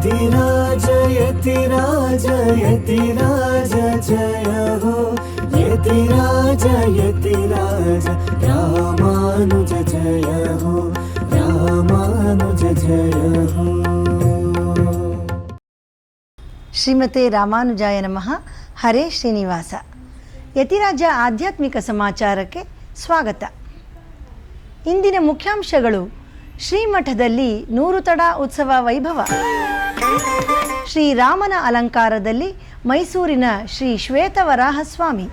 यतिराज यतिराज यतिराज जय हो यतिराज यतिराज रामानुज जय हो रामानुज जय हो। ಶ್ರೀಮತೆ ರಾಮಾನುಜಾಯ ನಮಃ. ಹರೇ ಶ್ರೀನಿವಾಸ. ಯತಿರಾಜ ಆಧ್ಯಾತ್ಮಿಕ ಸಮಾಚಾರಕ್ಕೆ ಸ್ವಾಗತ. ಇಂದಿನ ಮುಖ್ಯಾಂಶಗಳು: ಶ್ರೀಮಠದಲ್ಲಿ ನೂರುತಡ ಉತ್ಸವ ವೈಭವ, ಶ್ರೀರಾಮನ ಅಲಂಕಾರದಲ್ಲಿ ಮೈಸೂರಿನ ಶ್ರೀ ಶ್ವೇತವರಾಹಸ್ವಾಮಿ,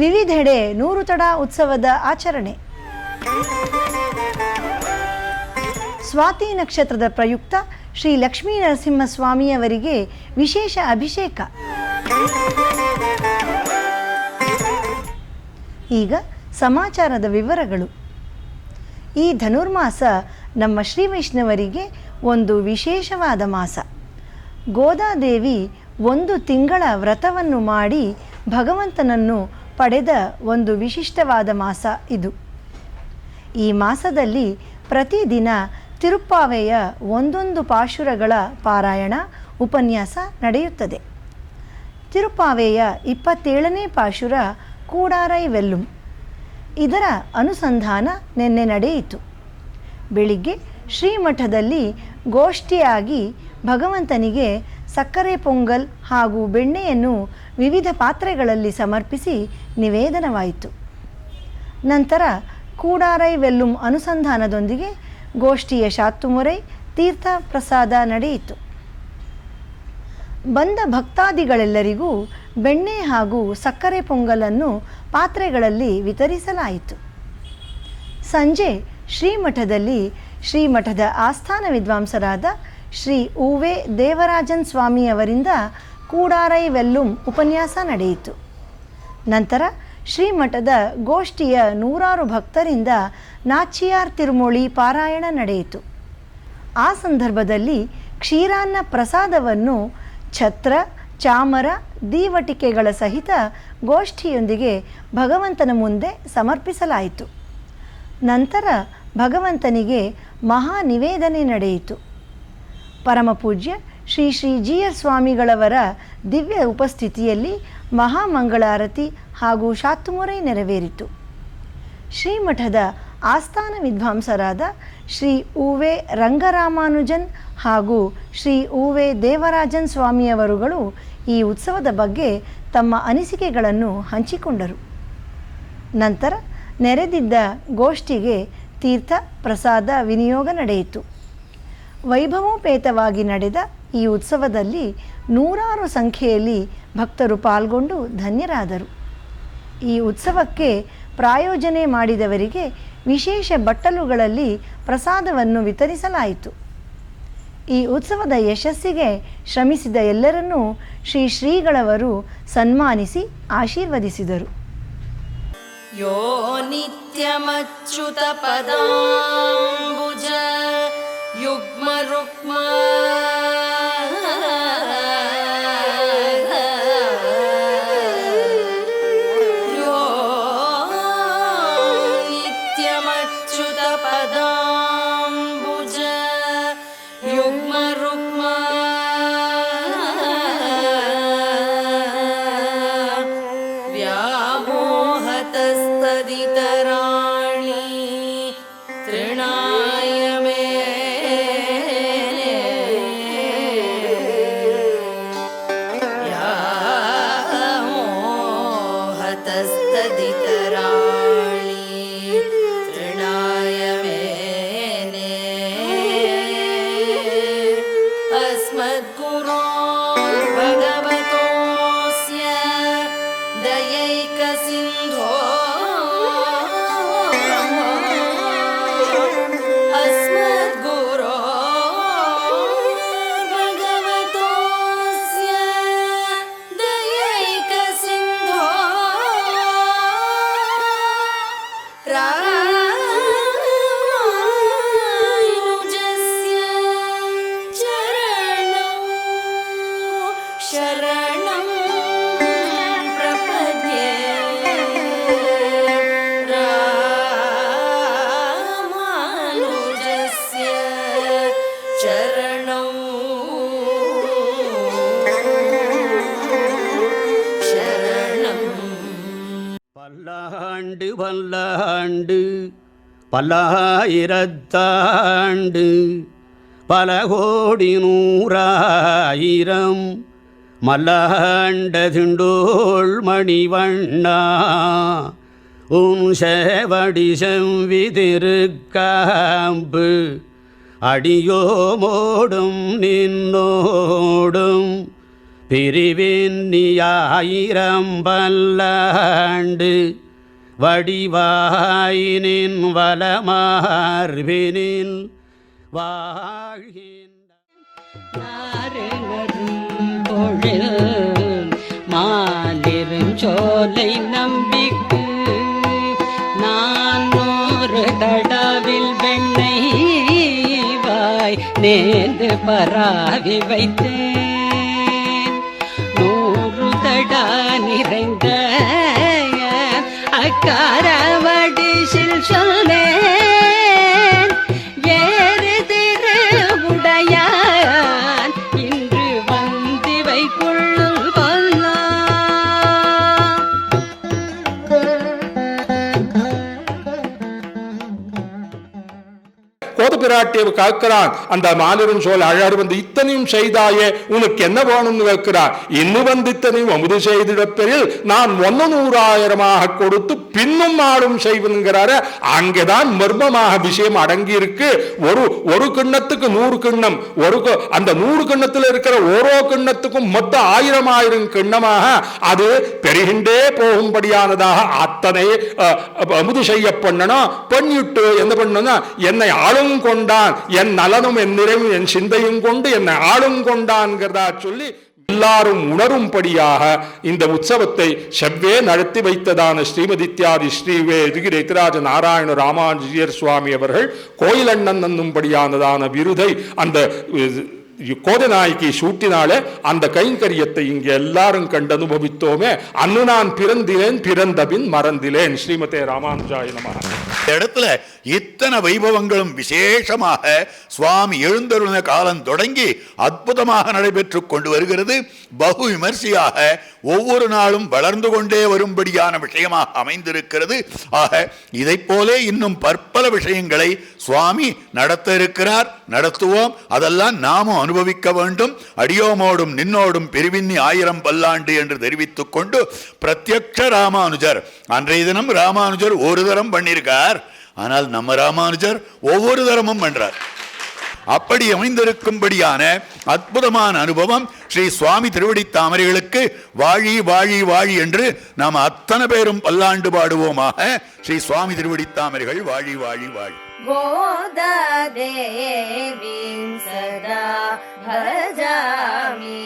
ವಿವಿಧೆಡೆ ನೂರುತಡ ಉತ್ಸವದ ಆಚರಣೆ, ಸ್ವಾತಿ ನಕ್ಷತ್ರದ ಪ್ರಯುಕ್ತ ಶ್ರೀ ಲಕ್ಷ್ಮೀ ನರಸಿಂಹಸ್ವಾಮಿಯವರಿಗೆ ವಿಶೇಷ ಅಭಿಷೇಕ. ಈಗ ಸಮಾಚಾರದ ವಿವರಗಳು. ಈ ಧನುರ್ಮಾಸ ನಮ್ಮ ಶ್ರೀ ವೈಷ್ಣವರಿಗೆ ಒಂದು ವಿಶೇಷವಾದ ಮಾಸ. ಗೋದಾದೇವಿ 1 ತಿಂಗಳ ವ್ರತವನ್ನು ಮಾಡಿ ಭಗವಂತನನ್ನು ಪಡೆದ ಒಂದು ವಿಶಿಷ್ಟವಾದ ಮಾಸ ಇದು. ಈ ಮಾಸದಲ್ಲಿ ಪ್ರತಿದಿನ ತಿರುಪ್ಪಾವೆಯ 1 ಪಾಶುರಗಳ ಪಾರಾಯಣ ಉಪನ್ಯಾಸ ನಡೆಯುತ್ತದೆ. ತಿರುಪ್ಪಾವೆಯ 27ನೇ ಪಾಶುರ ಕೂಡಾರೈ ವೆಲ್ಲುಂ. ಇದರ ಅನುಸಂಧಾನ ನಿನ್ನೆ ನಡೆಯಿತು. ಬೆಳಿಗ್ಗೆ ಶ್ರೀಮಠದಲ್ಲಿ ಗೋಷ್ಠಿಯಾಗಿ ಭಗವಂತನಿಗೆ ಸಕ್ಕರೆ ಪೊಂಗಲ್ ಹಾಗೂ ಬೆಣ್ಣೆಯನ್ನು ವಿವಿಧ ಪಾತ್ರೆಗಳಲ್ಲಿ ಸಮರ್ಪಿಸಿ ನಿವೇದನವಾಯಿತು. ನಂತರ ಕೂಡಾರೈ ವೆಲ್ಲುಂ ಅನುಸಂಧಾನದೊಂದಿಗೆ ಗೋಷ್ಠಿಯ ಶಾತ್ತುಮೊರೈ ತೀರ್ಥ ಪ್ರಸಾದ ನಡೆಯಿತು. ಬಂದ ಭಕ್ತಾದಿಗಳೆಲ್ಲರಿಗೂ ಬೆಣ್ಣೆ ಹಾಗೂ ಸಕ್ಕರೆ ಪೊಂಗಲನ್ನು ಪಾತ್ರೆಗಳಲ್ಲಿ ವಿತರಿಸಲಾಯಿತು. ಸಂಜೆ ಶ್ರೀಮಠದಲ್ಲಿ ಶ್ರೀಮಠದ ಆಸ್ಥಾನ ವಿದ್ವಾಂಸರಾದ ಶ್ರೀ ಉ.ವೆ. ದೇವರಾಜನ್ ಸ್ವಾಮಿಯವರಿಂದ ಕೂಡಾರೈ ವೆಲ್ಲುಂ ಉಪನ್ಯಾಸ ನಡೆಯಿತು. ನಂತರ ಶ್ರೀಮಠದ ಗೋಷ್ಠಿಯ 100 ಭಕ್ತರಿಂದ ನಾಚಿಯಾರ್ ತಿರುಮೊಳಿ ಪಾರಾಯಣ ನಡೆಯಿತು. ಆ ಸಂದರ್ಭದಲ್ಲಿ ಕ್ಷೀರಾನ್ನ ಪ್ರಸಾದವನ್ನು ಛತ್ರ, ಚಾಮರ, ದೀವಟಿಕೆಗಳ ಸಹಿತ ಗೋಷ್ಠಿಯೊಂದಿಗೆ ಭಗವಂತನ ಮುಂದೆ ಸಮರ್ಪಿಸಲಾಯಿತು. ನಂತರ ಭಗವಂತನಿಗೆ ಮಹಾ ನಿವೇದನೆ ನಡೆಯಿತು. ಪರಮಪೂಜ್ಯ ಶ್ರೀ ಶ್ರೀ ಜಿ.ಎಸ್. ಸ್ವಾಮಿಗಳವರ ದಿವ್ಯ ಉಪಸ್ಥಿತಿಯಲ್ಲಿ ಮಹಾಮಂಗಳಾರತಿ ಹಾಗೂ ಶಾತ್ತುಮೊರೈ ನೆರವೇರಿತು. ಶ್ರೀಮಠದ ಆಸ್ಥಾನ ವಿದ್ವಾಂಸರಾದ ಶ್ರೀ ಉ.ವೆ. ರಂಗರಾಮಾನುಜನ್ ಹಾಗೂ ಶ್ರೀ ಉ.ವೆ. ದೇವರಾಜನ್ ಸ್ವಾಮಿಯವರುಗಳು ಈ ಉತ್ಸವದ ಬಗ್ಗೆ ತಮ್ಮ ಅನಿಸಿಕೆಗಳನ್ನು ಹಂಚಿಕೊಂಡರು. ನಂತರ ನೆರೆದಿದ್ದ ಗೋಷ್ಠಿಗೆ ತೀರ್ಥ ಪ್ರಸಾದ ವಿನಿಯೋಗ ನಡೆಯಿತು. ವೈಭವೋಪೇತವಾಗಿ ನಡೆದ ಈ ಉತ್ಸವದಲ್ಲಿ 100 ಸಂಖ್ಯೆಯಲ್ಲಿ ಭಕ್ತರು ಪಾಲ್ಗೊಂಡು ಧನ್ಯರಾದರು. ಈ ಉತ್ಸವಕ್ಕೆ ಪ್ರಾಯೋಜನೆ ಮಾಡಿದವರಿಗೆ ವಿಶೇಷ ಬಟ್ಟಲುಗಳಲ್ಲಿ ಪ್ರಸಾದವನ್ನು ವಿತರಿಸಲಾಯಿತು. ಈ ಉತ್ಸವದ ಯಶಸ್ಸಿಗೆ ಶ್ರಮಿಸಿದ ಎಲ್ಲರನ್ನೂ ಶ್ರೀ ಶ್ರೀಗಳವರು ಸನ್ಮಾನಿಸಿ ಆಶೀರ್ವದಿಸಿದರು. ಯೋ ನಿತ್ಯಮಚ್ಯುತ ಪದಾಂಬುಜ ಯುಗ್ಮ ರುಕ್ಮ तराणि तृणा பல்லாயிரத்தாண்டு பல கோடி நூறாயிரம் மல்லாண்ட திண்டோள் மணிவண்ணா உன் சேவடி செவ்விதிருக்காம்பு அடியோமோடும் நின்னோடும் பிரிவின்னியாயிரம் பல்லாண்டு வடிவாயினின் வலமார்பினில் மாலிருஞ்சோலை நம்பிக்கு நான் ஒரு தடவில் வெண்ணை வாய் நேர்ந்து பராவி வைத்தேன் 100 தடா நிறைந்த அக்காரவடிசில் சொல்லேன் ஏறு திரு உடையான் இன்று வந்திவை கொள்ளும் கொல்லா. கோதபிராட்டியை காக்கிறான். அந்த மாலிரும் சோழ அழகு வந்து இத்தனையும் செய்தாயே உனக்கு என்ன வேணும்னு கேட்கிறான். இன்னும் வந்து இத்தனையும் அமுது செய்திடப்பெறில் நான் 100,000 கொடுத்து பின்னும் ஆடும் செய்வன்கிறாரு. அங்கேதான் மர்மமாக விஷயம் அடங்கி இருக்கு. ஒரு கிண்ணத்துக்கு 100 கிண்ணம், அந்த 100 கிண்ணத்தில் இருக்கிற ஓரோ கிண்ணத்துக்கும் மொத்தம் 1000 கிண்ணமாக அது பெருகின்றே போகும்படியானதாக அத்தனை அமுது செய்ய பண்ணணும். பண்ணிட்டு என்ன பண்ணணும், என்னை ஆளும் கொண்டான், என் நலனும் என் நிறைவும் என் சிந்தையும் கொண்டு என்னை ஆளும் கொண்டான்கிறதா சொல்லி எல்லாரும் உணரும்படியாக இந்த உற்சவத்தை செவ்வே நடத்தி வைத்ததான ஸ்ரீமதித்யாதி ஸ்ரீவேதிகிரி எதிராஜ நாராயண ராமானுஜர் சுவாமி அவர்கள் கோயிலண்ணன் என்னும்படியானதான விருதை அந்த கோதநாயகி சூட்டினாலே அந்த கைங்கரியத்தை இங்கே எல்லாரும் கண்டு அனுபவித்தோமே. அன்னு நான் பிறந்திலேன், பிறந்தபின் மறந்திலேன். ஸ்ரீமதே ராமானுஜாய நமஹ. இடத்துல இத்தனை வைபவங்களும் விசேஷமாக சுவாமி எழுந்தருளின காலம் தொடங்கி அற்புதமாக நடைபெற்று கொண்டு வருகிறது. பகு விமர்சையாக ஒவ்வொரு நாளும் வளர்ந்து கொண்டே வரும்படியான விஷயமாக அமைந்திருக்கிறது. ஆக இதை போலே இன்னும் பற்பல விஷயங்களை சுவாமி நடத்த இருக்கிறார், நடத்துவோம். அதெல்லாம் நாமும் அனுபவிக்க வேண்டும். அடியோமோடும் நின்னோடும் பெருவின்னி 1000 பல்லாண்டு என்று தெரிவித்துக் கொண்டு பிரத்யக்ஷ ராமானுஜர் அன்றைய தினம் ராமானுஜர் ஒரு தரம் பண்ணியிருக்கார். ஆனால் நம்ம ராமானுஜர் ஒவ்வொரு தரமும் பண்றார். அப்படி அமைந்திருக்கும்படியான அற்புதமான அனுபவம் ஸ்ரீ சுவாமி திருவடி தாமரைகளுக்கு வாழி வாழி வாழி என்று நாம் அத்தனை பேரும் பல்லாண்டு பாடுவோமாக. ஸ்ரீ சுவாமி திருவடி தாமரைகள் வாழி வாழி வாழி. गोदा देवीं सदा भजामि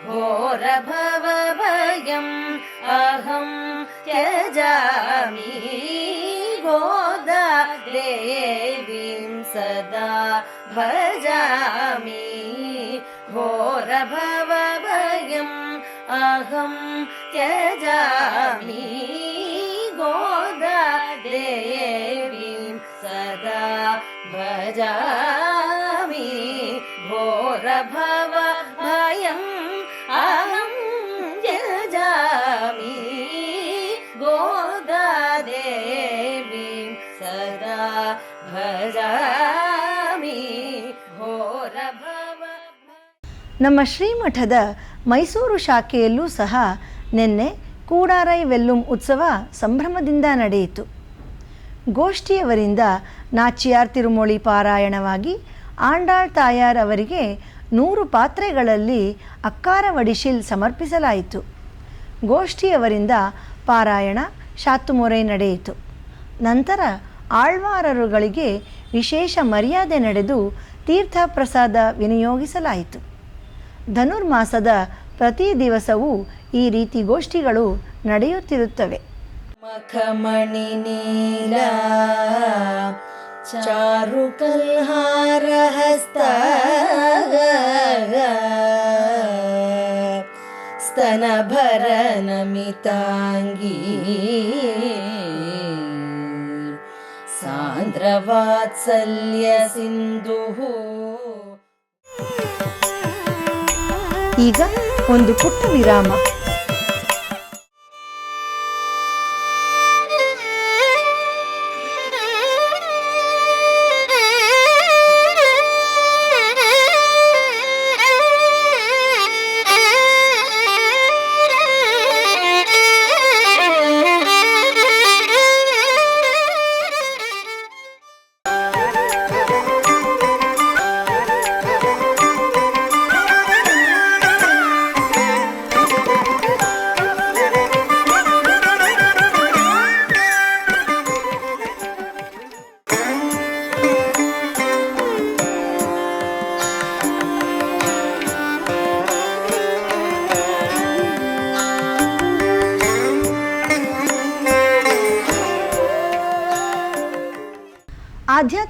घोरभवभयम् अहं त्यजामि गोदा देवीं सदा भजामि घोरभवभयम् अहं त्यजामि गोदा देवीं सदा भजामि घोरभवभयम् अहं त्यजामि गोदा देवीं सदा भजामि घोरभव. ನಮ್ಮ ಶ್ರೀಮಠದ ಮೈಸೂರು ಶಾಖೆಯಲ್ಲೂ ಸಹ ನಿನ್ನೆ ಕೂಡಾರೈ ವೆಲ್ಲುಂ ಉತ್ಸವ ಸಂಭ್ರಮದಿಂದ ನಡೆಯಿತು. ಗೋಷ್ಠಿಯವರಿಂದ ನಾಚಿಯಾರ್ ತಿರುಮೊಳಿ ಪಾರಾಯಣವಾಗಿ ಆಂಡಾಳ್ ತಾಯಾರ್ ಅವರಿಗೆ 100 ಪಾತ್ರೆಗಳಲ್ಲಿ ಅಕ್ಕಾರ ವಡಿಶಿಲ್ ಸಮರ್ಪಿಸಲಾಯಿತು. ಗೋಷ್ಠಿಯವರಿಂದ ಪಾರಾಯಣ ಶಾತುಮೊರೆ ನಡೆಯಿತು. ನಂತರ ಆಳ್ವಾರರುಗಳಿಗೆ ವಿಶೇಷ ಮರ್ಯಾದೆ ನಡೆದು ತೀರ್ಥ ಪ್ರಸಾದ ವಿನಿಯೋಗಿಸಲಾಯಿತು. ಧನುರ್ಮಾಸದ ಪ್ರತಿ ದಿವಸವೂ ಈ ರೀತಿ ಗೋಷ್ಠಿಗಳು ನಡೆಯುತ್ತಿರುತ್ತವೆ. ಮಖಮಣಿ ನೀಲ ಚಾರು ಕಲ್ಹಾರ ಹಸ್ತ ಸ್ತನ ಭರ ನಮಿತಾಂಗಿ ಸಾಂದ್ರ ವಾತ್ಸಲ್ಯ ಸಿಂಧು. ಈಗ ಒಂದು ಪುಟ್ಟ ವಿರಾಮ.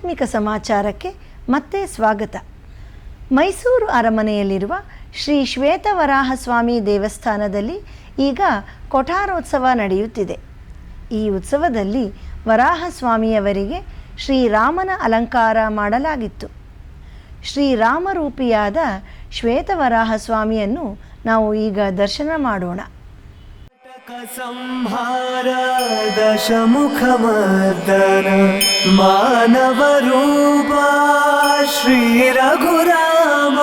ಆಧ್ಯಾತ್ಮಿಕ ಸಮಾಚಾರಕ್ಕೆ ಮತ್ತೆ ಸ್ವಾಗತ. ಮೈಸೂರು ಅರಮನೆಯಲ್ಲಿರುವ ಶ್ರೀ ಶ್ವೇತವರಾಹಸ್ವಾಮಿ ದೇವಸ್ಥಾನದಲ್ಲಿ ಈಗ ಕೊಠಾರೋತ್ಸವ ನಡೆಯುತ್ತಿದೆ. ಈ ಉತ್ಸವದಲ್ಲಿ ವರಾಹಸ್ವಾಮಿಯವರಿಗೆ ಶ್ರೀರಾಮನ ಅಲಂಕಾರ ಮಾಡಲಾಗಿತ್ತು. ಶ್ರೀರಾಮರೂಪಿಯಾದ ಶ್ವೇತವರಾಹಸ್ವಾಮಿಯನ್ನು ನಾವು ಈಗ ದರ್ಶನ ಮಾಡೋಣ. ಸಂಹಾರ ದಶಮುಖಮರ್ದನ ಮಾನವ ರೂಪ ಶ್ರೀ ರಘುರಾಮ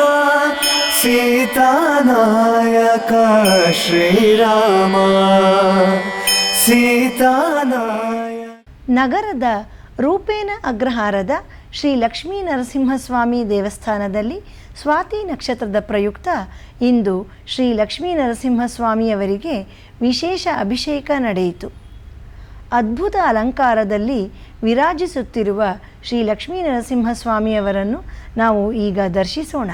ಸೀತಾನಾಯಕ ಶ್ರೀರಾಮ ಸೀತಾನಾಯ. ನಗರದ ರೂಪೇನ ಅಗ್ರಹಾರದ ಶ್ರೀ ಲಕ್ಷ್ಮೀ ನರಸಿಂಹಸ್ವಾಮಿ ದೇವಸ್ಥಾನದಲ್ಲಿ ಸ್ವಾತಿ ನಕ್ಷತ್ರದ ಪ್ರಯುಕ್ತ ಇಂದು ಶ್ರೀ ಲಕ್ಷ್ಮೀ ನರಸಿಂಹಸ್ವಾಮಿಯವರಿಗೆ ವಿಶೇಷ ಅಭಿಷೇಕ ನಡೆಯಿತು. ಅದ್ಭುತ ಅಲಂಕಾರದಲ್ಲಿ ವಿರಾಜಿಸುತ್ತಿರುವ ಶ್ರೀ ಲಕ್ಷ್ಮೀ ನರಸಿಂಹಸ್ವಾಮಿಯವರನ್ನು ನಾವು ಈಗ ದರ್ಶಿಸೋಣ.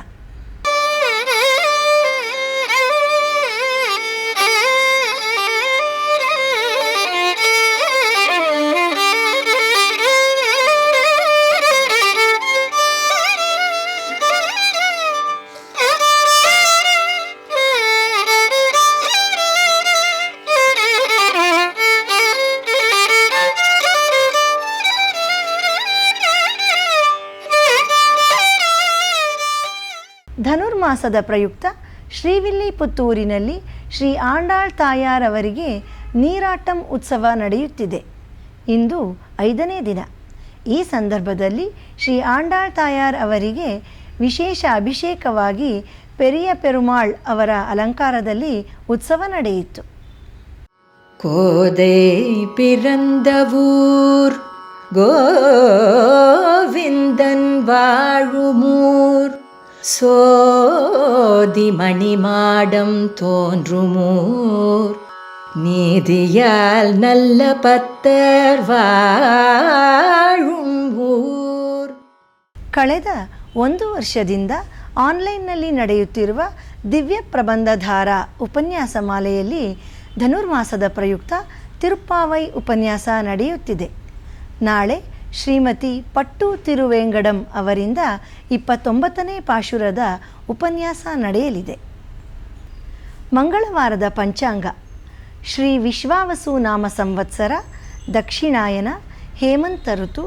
ಧನುರ್ಮಾಸದ ಪ್ರಯುಕ್ತ ಶ್ರೀವಿಲ್ಲಿಪುತ್ತೂರಿನಲ್ಲಿ ಶ್ರೀ ಆಂಡಾಳ್ ತಾಯಾರವರಿಗೆ ನೀರಾಟಂ ಉತ್ಸವ ನಡೆಯುತ್ತಿದೆ. ಇಂದು 5ನೇ ದಿನ. ಈ ಸಂದರ್ಭದಲ್ಲಿ ಶ್ರೀ ಆಂಡಾಳ್ ತಾಯಾರ್ ಅವರಿಗೆ ವಿಶೇಷ ಅಭಿಷೇಕವಾಗಿ ಪೆರಿಯ ಪೆರುಮಾಳ್ ಅವರ ಅಲಂಕಾರದಲ್ಲಿ ಉತ್ಸವ ನಡೆಯಿತು. கோதை பிறந்தவூர் கோவிந்தன் வாழுமூர் சோதி மணிமாடம் தோன்றுமூர் நீதியால் நல்ல பத்தர் வாழும் ஊர். ಕಳೆದ 1 ವರ್ಷದಿಂದ ಆನ್ಲೈನ್ನಲ್ಲಿ ನಡೆಯುತ್ತಿರುವ ದಿವ್ಯ ಪ್ರಬಂಧಧಾರ ಉಪನ್ಯಾಸ ಮಾಲೆಯಲ್ಲಿ ಧನುರ್ಮಾಸದ ಪ್ರಯುಕ್ತ ತಿರುಪ್ಪಾವೈ ಉಪನ್ಯಾಸ ನಡೆಯುತ್ತಿದೆ. ನಾಳೆ ಶ್ರೀಮತಿ ಪಟ್ಟು ತಿರುವೇಂಗಡಂ ಅವರಿಂದ 29ನೇ ಪಾಶುರದ ಉಪನ್ಯಾಸ ನಡೆಯಲಿದೆ. ಮಂಗಳವಾರದ ಪಂಚಾಂಗ ಶ್ರೀ ವಿಶ್ವಾವಸು ನಾಮ ಸಂವತ್ಸರ, ದಕ್ಷಿಣಾಯನ, ಹೇಮಂತ ಋತು,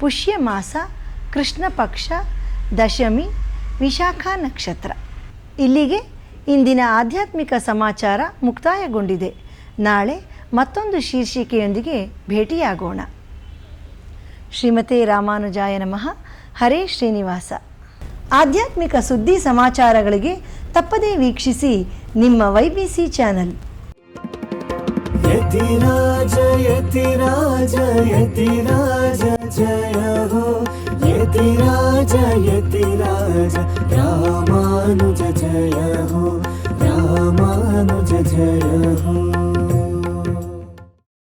ಪುಷ್ಯಮಾಸ, ಕೃಷ್ಣ ಪಕ್ಷ, ದಶಮಿ, ವಿಶಾಖ ನಕ್ಷತ್ರ. ಇಲ್ಲಿಗೆ ಇಂದಿನ ಆಧ್ಯಾತ್ಮಿಕ ಸಮಾಚಾರ ಮುಕ್ತಾಯಗೊಂಡಿದೆ. ನಾಳೆ ಮತ್ತೊಂದು ಶೀರ್ಷಿಕೆಯೊಂದಿಗೆ ಭೇಟಿಯಾಗೋಣ. ಶ್ರೀಮತೆ ರಾಮಾನುಜಾಯ ನಮಃ. ಹರೇ ಶ್ರೀನಿವಾಸ. ಆಧ್ಯಾತ್ಮಿಕ ಸುದ್ದಿ ಸಮಾಚಾರಗಳಿಗೆ ತಪ್ಪದೇ ವೀಕ್ಷಿಸಿ ನಿಮ್ಮ YBC ಚಾನಲ್. ಯತಿರಾಜ ಯತಿರಾಜ ಯತಿರಾಜ ಜಯ ಹೋ ಯತಿರಾಜ ಯತಿರಾಜ ರಾಮಾನುಜ